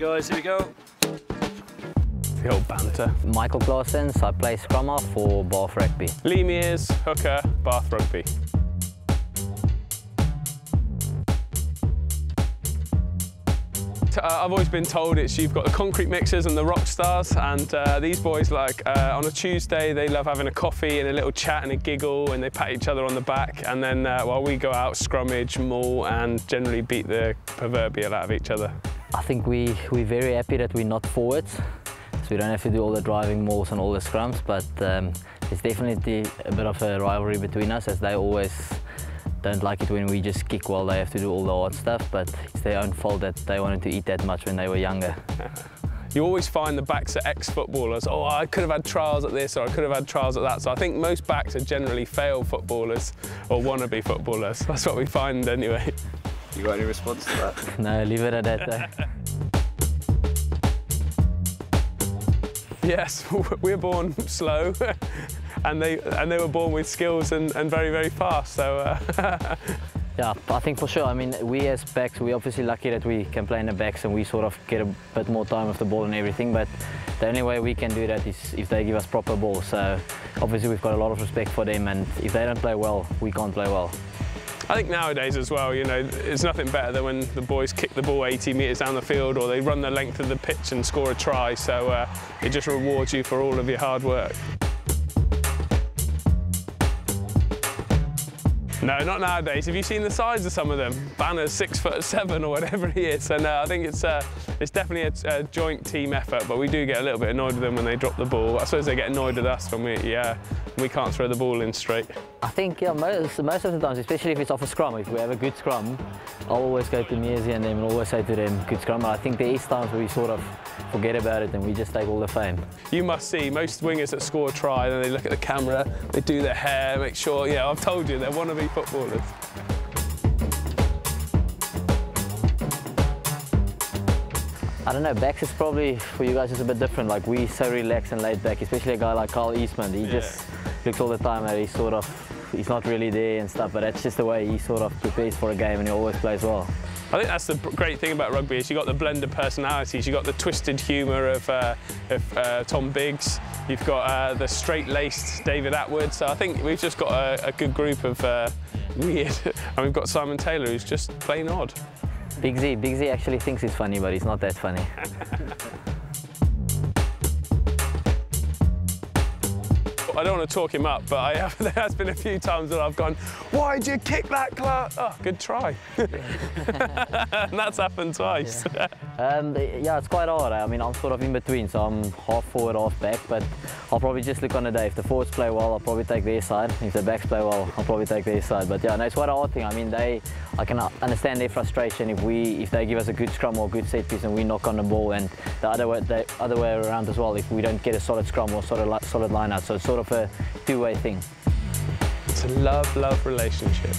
guys, here we go. The old banter. Michael Claessens, I play scrum half for Bath Rugby. Lee Mears, hooker, Bath Rugby. I've always been told you've got the concrete mixers and the rock stars, and these boys, like on a Tuesday, they love having a coffee and a little chat and a giggle, and they pat each other on the back, and then while we go out, scrummage, maul, and generally beat the proverbial out of each other. I think we're very happy that we're not forwards, so we don't have to do all the driving mauls and all the scrums, but there's definitely a bit of a rivalry between us, as they always don't like it when we just kick while they have to do all the hard stuff, but it's their own fault that they wanted to eat that much when they were younger. You always find the backs at ex-footballers, oh, I could have had trials at this or I could have had trials at that. So I think most backs are generally failed footballers or wannabe footballers. That's what we find anyway. You got any response to that? No, leave it at that. Yes, we're born slow. And they were born with skills and very, very fast. So yeah, I think for sure. I mean, we as backs, we're obviously lucky that we can play in the backs and we sort of get a bit more time with the ball and everything, but the only way we can do that is if they give us proper balls. So obviously we've got a lot of respect for them, and if they don't play well, we can't play well. I think nowadays as well, you know, it's nothing better than when the boys kick the ball 80 metres down the field or they run the length of the pitch and score a try, so it just rewards you for all of your hard work. No, not nowadays. Have you seen the size of some of them? Banner's 6'7" or whatever he is. And I think it's definitely a joint team effort, but we do get a little bit annoyed with them when they drop the ball. I suppose they get annoyed with us when we can't throw the ball in straight. I think, yeah, most of the times, especially if it's off a scrum, if we have a good scrum, I'll always go to Mearsy and them and always say to them, good scrum. And I think there is times where we sort of forget about it and we just take all the fame. You must see most wingers that score a try, then they look at the camera, they do their hair, make sure, yeah, I've told you, they're wannabe footballers. I don't know, backs is probably, for you guys, it's a bit different. Like, we're so relaxed and laid back, especially a guy like Carl Eastman. He just looks all the time at he's not really there and stuff, but that's just the way he sort of prepares for a game and he always plays well. I think that's the great thing about rugby is you've got the blend of personalities. You've got the twisted humour of Tom Biggs. You've got the straight-laced David Atwood. So I think we've just got a good group of weird. And we've got Simon Taylor, who's just plain odd. Big Z actually thinks he's funny, but he's not that funny. I don't want to talk him up, but there has been a few times that I've gone, why'd you kick that, Clark? Oh, good try. And that's happened twice. Yeah. Yeah, it's quite hard. I mean, I'm sort of in between, so I'm half forward, half back, but I'll probably just look on the day. If the forwards play well, I'll probably take their side. If the backs play well, I'll probably take their side. But yeah, no, it's quite a hard thing. I mean, I can understand their frustration if they give us a good scrum or a good set piece and we knock on the ball, and the other way around as well, if we don't get a solid scrum or solid line out. So it's sort of a two-way thing. It's a love-love relationship.